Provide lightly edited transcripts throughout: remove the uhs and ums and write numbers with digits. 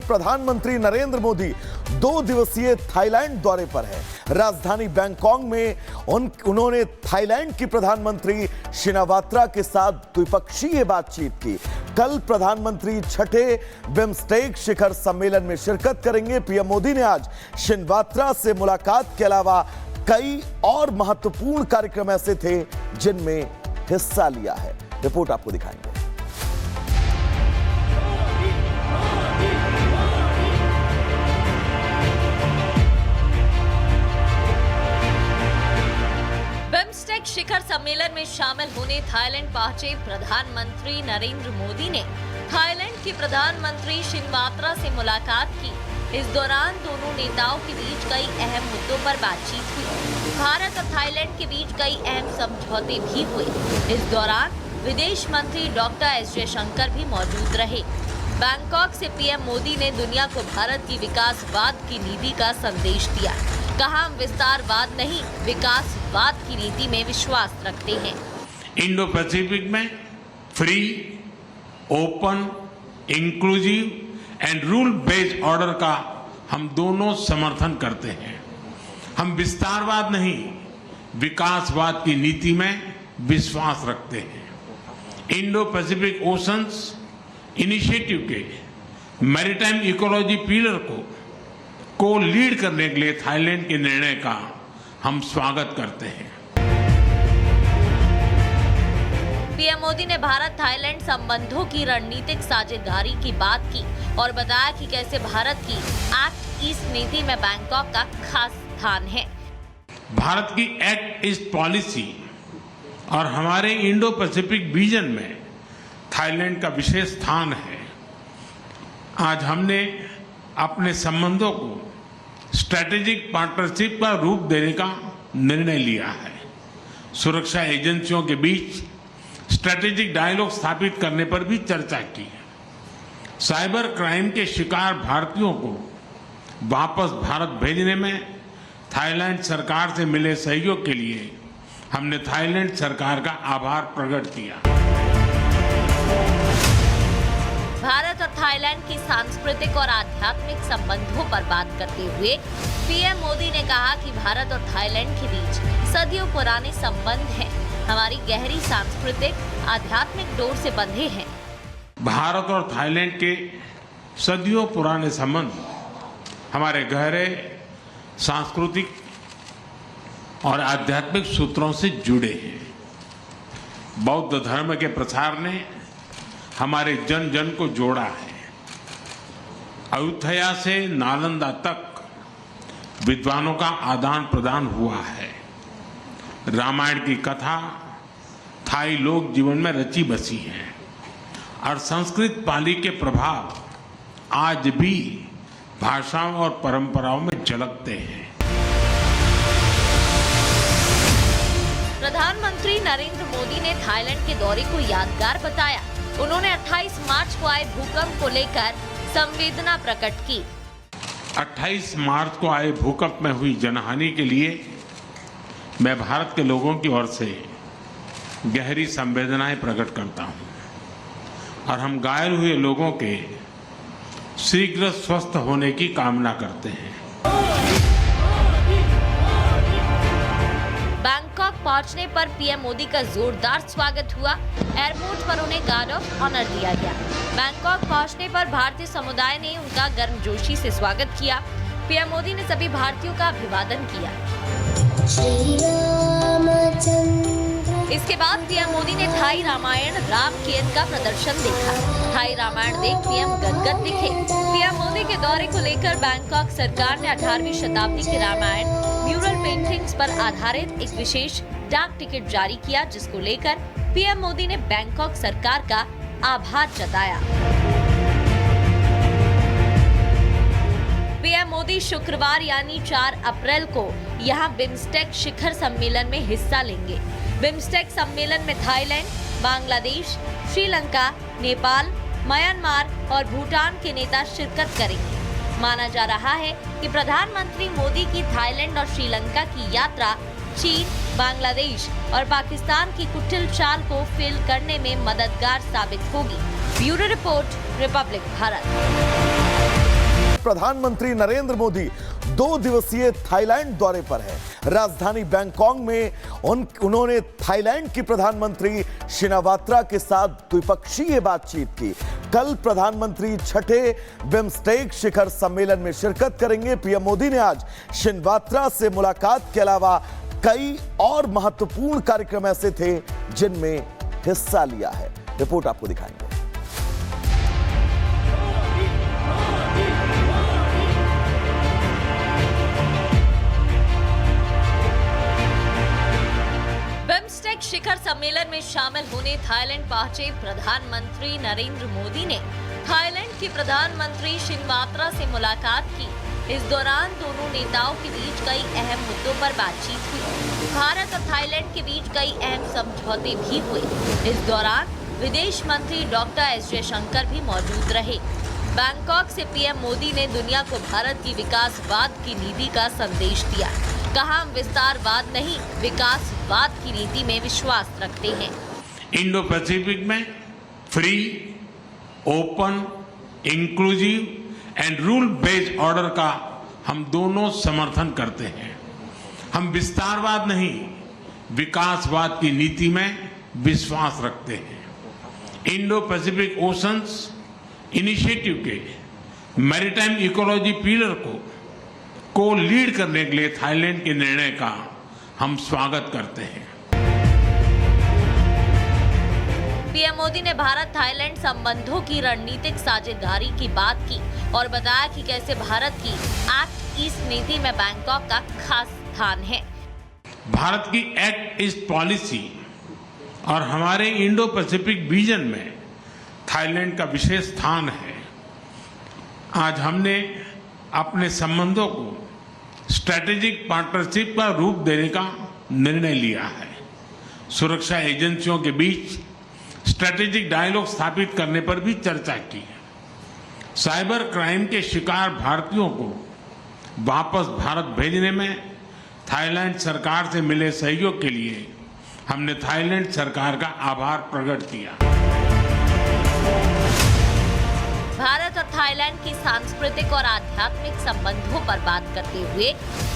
प्रधानमंत्री नरेंद्र मोदी 2 दिवसीय थाईलैंड दौरे पर है। राजधानी बैंकॉक में उन्होंने थाईलैंड की प्रधानमंत्री शिनावात्रा के साथ द्विपक्षीय बातचीत की। कल प्रधानमंत्री छठे बिम्स्टेक शिखर सम्मेलन में शिरकत करेंगे। पीएम मोदी ने आज शिनावात्रा से मुलाकात के अलावा कई और महत्वपूर्ण कार्यक्रम ऐसे थे जिनमें हिस्सा लिया है। रिपोर्ट आपको दिखाएंगे। बिम्स्टेक शिखर सम्मेलन में शामिल होने थाईलैंड पहुंचे प्रधानमंत्री नरेंद्र मोदी ने थाईलैंड की प्रधानमंत्री शिनावात्रा से मुलाकात की। इस दौरान दोनों नेताओं के बीच कई अहम मुद्दों पर बातचीत हुई। भारत और थाईलैंड के बीच कई अहम समझौते भी हुए। इस दौरान विदेश मंत्री डॉक्टर एस जयशंकर भी मौजूद रहे। बैंकॉक से पीएम मोदी ने दुनिया को भारत की विकासवाद की नीति का संदेश दिया। कहा, हम विस्तारवाद नहीं, विकासवाद की नीति में विश्वास रखते हैं। इंडो पैसिफिक में free, open, inclusive and rule based order का हम दोनों समर्थन करते हैं। हम विस्तारवाद नहीं, विकासवाद की नीति में विश्वास रखते हैं। इंडो पैसिफिक ओशंस इनिशिएटिव के मैरीटाइम इकोलॉजी पिलर को लीड करने के लिए थाईलैंड के निर्णय का हम स्वागत करते हैं। पीएम मोदी ने भारत थाईलैंड संबंधों की रणनीतिक साझेदारी की बात की और बताया कि कैसे भारत की एक्ट ईस्ट नीति में बैंकॉक का खास स्थान है। भारत की एक्ट ईस्ट पॉलिसी और हमारे इंडो पैसिफिक विजन में थाईलैंड का विशेष स्थान है। आज हमने अपने संबंधों को स्ट्रेटेजिक पार्टनरशिप का रूप देने का निर्णय लिया है। सुरक्षा एजेंसियों के बीच स्ट्रेटेजिक डायलॉग स्थापित करने पर भी चर्चा की। साइबर क्राइम के शिकार भारतीयों को वापस भारत भेजने में थाईलैंड सरकार से मिले सहयोग के लिए हमने थाईलैंड सरकार का आभार प्रकट किया। भारत और थाईलैंड की सांस्कृतिक और आध्यात्मिक संबंधों पर बात करते हुए पीएम मोदी ने कहा कि भारत और थाईलैंड के बीच सदियों पुराने संबंध हैं। हमारी गहरी सांस्कृतिक आध्यात्मिक डोर से बंधे हैं। भारत और थाईलैंड के सदियों पुराने संबंध हमारे गहरे सांस्कृतिक और आध्यात्मिक सूत्रों से जुड़े हैं। बौद्ध धर्म के प्रसार ने हमारे जन जन को जोड़ा है। अयोध्या से नालंदा तक विद्वानों का आदान प्रदान हुआ है। रामायण की कथा थाई लोक जीवन में रची बसी है और संस्कृत पाली के प्रभाव आज भी भाषाओं और परंपराओं में झलकते हैं। प्रधानमंत्री नरेंद्र मोदी ने थाईलैंड के दौरे को यादगार बताया। उन्होंने 28 मार्च को आए भूकंप को लेकर संवेदना प्रकट की। 28 मार्च को आए भूकंप में हुई जनहानि के लिए मैं भारत के लोगों की ओर से गहरी संवेदनाएं प्रकट करता हूं और हम घायल हुए लोगों के शीघ्र स्वस्थ होने की कामना करते हैं। बैंकॉक पहुंचने पर पीएम मोदी का जोरदार स्वागत हुआ। एयरपोर्ट पर उन्हें गार्ड ऑफ ऑनर दिया गया। बैंकॉक पहुंचने पर भारतीय समुदाय ने उनका गर्मजोशी से स्वागत किया। पीएम मोदी ने सभी भारतीयों का अभिवादन किया। इसके बाद पीएम मोदी ने थाई रामायण राम केन का प्रदर्शन देखा। थाई रामायण देख पीएम गदगद दिखे। पीएम मोदी के दौरे को लेकर बैंकॉक सरकार ने 18वीं शताब्दी के रामायण म्यूरल पेंटिंग्स पर आधारित एक विशेष डाक टिकट जारी किया, जिसको लेकर पीएम मोदी ने बैंकॉक सरकार का आभार जताया। पीएम मोदी शुक्रवार यानी 4 अप्रैल को यहां बिम्स्टेक शिखर सम्मेलन में हिस्सा लेंगे। बिम्स्टेक सम्मेलन में थाईलैंड, बांग्लादेश, श्रीलंका, नेपाल, म्यांमार और भूटान के नेता शिरकत करेंगे। माना जा रहा है कि प्रधानमंत्री मोदी की थाईलैंड और श्रीलंका की यात्रा चीन, बांग्लादेश और पाकिस्तान की कुटिल चाल को फेल करने में मददगार साबित होगी। Bureau report, Republic Bharat. प्रधानमंत्री नरेंद्र मोदी 2 दिवसीय थाईलैंड दौरे पर है। राजधानी बैंकॉक में उन्होंने थाईलैंड की प्रधानमंत्री शिनावात्रा के साथ द्विपक्षीय बातचीत की। कल प्रधानमंत्री छठे बिम्स्टेक शिखर सम्मेलन में शिरकत करेंगे। पीएम मोदी ने आज शिनावात्रा से मुलाकात के अलावा कई और महत्वपूर्ण कार्यक्रम ऐसे थे जिनमें हिस्सा लिया है। रिपोर्ट आपको दिखाएंगे। बिम्स्टेक शिखर सम्मेलन में शामिल होने थाईलैंड पहुंचे प्रधानमंत्री नरेंद्र मोदी ने थाईलैंड की प्रधानमंत्री शिनावात्रा से मुलाकात की। इस दौरान दोनों नेताओं के बीच कई अहम मुद्दों पर बातचीत हुई। भारत और थाईलैंड के बीच कई अहम समझौते भी हुए। इस दौरान विदेश मंत्री डॉक्टर एस जयशंकर भी मौजूद रहे। बैंकॉक से पीएम मोदी ने दुनिया को भारत की विकासवाद की नीति का संदेश दिया। कहा, हम विस्तारवाद नहीं, विकासवाद की नीति में विश्वास रखते हैं। इंडो पैसिफिक में free, open, inclusive and rule based order का हम दोनों समर्थन करते हैं। हम विस्तारवाद नहीं, विकासवाद की नीति में विश्वास रखते हैं। इंडो पैसिफिक ओशंस इनिशिएटिव के मैरीटाइम इकोलॉजी पिलर को लीड करने के लिए थाईलैंड के निर्णय का हम स्वागत करते हैं। पीएम मोदी ने भारत थाईलैंड संबंधों की रणनीतिक साझेदारी की बात की और बताया कि कैसे भारत की एक्ट ईस्ट नीति में बैंकॉक का खास स्थान है। भारत की एक्ट ईस्ट पॉलिसी और हमारे इंडो पैसिफिक विजन में थाईलैंड का विशेष स्थान है। आज हमने अपने संबंधों को स्ट्रेटेजिक पार्टनरशिप का रूप देने का निर्णय लिया है। सुरक्षा एजेंसियों के बीच स्ट्रेटेजिक डायलॉग स्थापित करने पर भी चर्चा की है। साइबर क्राइम के शिकार भारतीयों को वापस भारत भेजने में थाईलैंड सरकार से मिले सहयोग के लिए हमने थाईलैंड सरकार का आभार प्रकट किया। भारत और थाईलैंड की सांस्कृतिक और आध्यात्मिक संबंधों पर बात करते हुए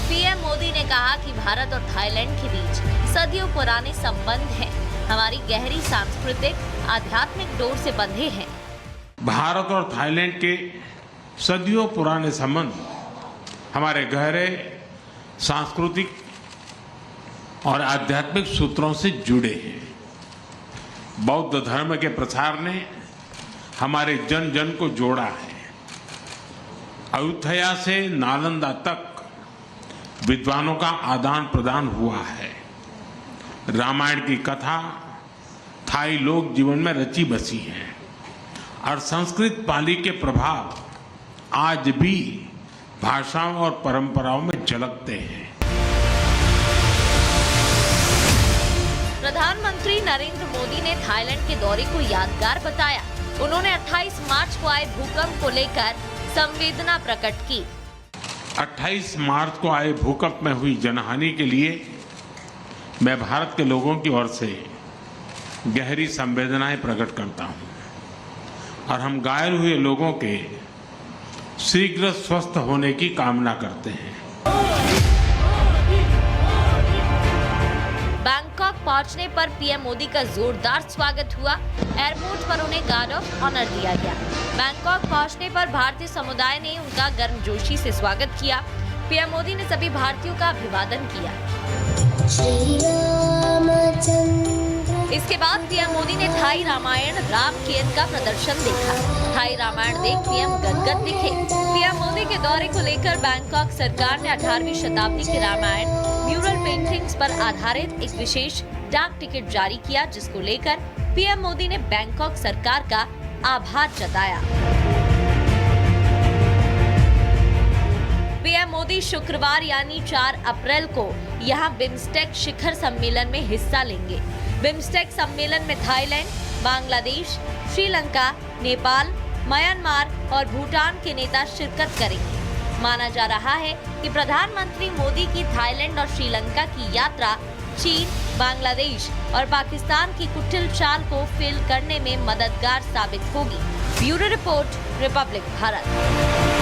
पीएम मोदी ने कहा कि भारत और थाईलैंड के बीच सदियों पुराने संबंध हैं। हमारी गहरी सांस्कृतिक आध्यात्मिक डोर से बंधे हैं। भारत और थाईलैंड के सदियों पुराने संबंध हमारे गहरे सांस्कृतिक और आध्यात्मिक सूत्रों से जुड़े हैं। बौद्ध धर्म के प्रसार ने हमारे जन जन को जोड़ा है। अयोध्या से नालंदा तक विद्वानों का आदान प्रदान हुआ है। रामायण की कथा थाई लोक जीवन में रची बसी है और संस्कृत पाली के प्रभाव आज भी भाषाओं और परंपराओं में झलकते हैं। प्रधानमंत्री नरेंद्र मोदी ने थाईलैंड के दौरे को यादगार बताया। उन्होंने 28 मार्च को आए भूकंप को लेकर संवेदना प्रकट की। 28 मार्च को आए भूकंप में हुई जनहानि के लिए मैं भारत के लोगों की ओर से गहरी संवेदनाएं प्रकट करता हूं और हम घायल हुए लोगों के शीघ्र स्वस्थ होने की कामना करते हैं। बैंकॉक पहुंचने पर पीएम मोदी का जोरदार स्वागत हुआ। एयरपोर्ट पर उन्हें गार्ड ऑफ ऑनर दिया गया। बैंकॉक पहुंचने पर भारतीय समुदाय ने उनका गर्मजोशी से स्वागत किया। पीएम मोदी ने सभी भारतीयों का अभिवादन किया। इसके बाद पीएम मोदी ने थाई रामायण राम केन का प्रदर्शन देखा। थाई रामायण देख पीएम गदगद दिखे। पीएम मोदी के दौरे को लेकर बैंकॉक सरकार ने 18वीं शताब्दी के रामायण म्यूरल पेंटिंग्स पर आधारित एक विशेष डाक टिकट जारी किया, जिसको लेकर पीएम मोदी ने बैंकॉक सरकार का आभार जताया। पीएम मोदी शुक्रवार यानी 4 अप्रैल को यहां बिम्स्टेक शिखर सम्मेलन में हिस्सा लेंगे। बिम्स्टेक सम्मेलन में थाईलैंड, बांग्लादेश, श्रीलंका, नेपाल, म्यांमार और भूटान के नेता शिरकत करेंगे। माना जा रहा है कि प्रधानमंत्री मोदी की थाईलैंड और श्रीलंका की यात्रा चीन, बांग्लादेश और पाकिस्तान की कुटिल चाल को फेल करने में मददगार साबित होगी। Bureau report, Republic Bharat.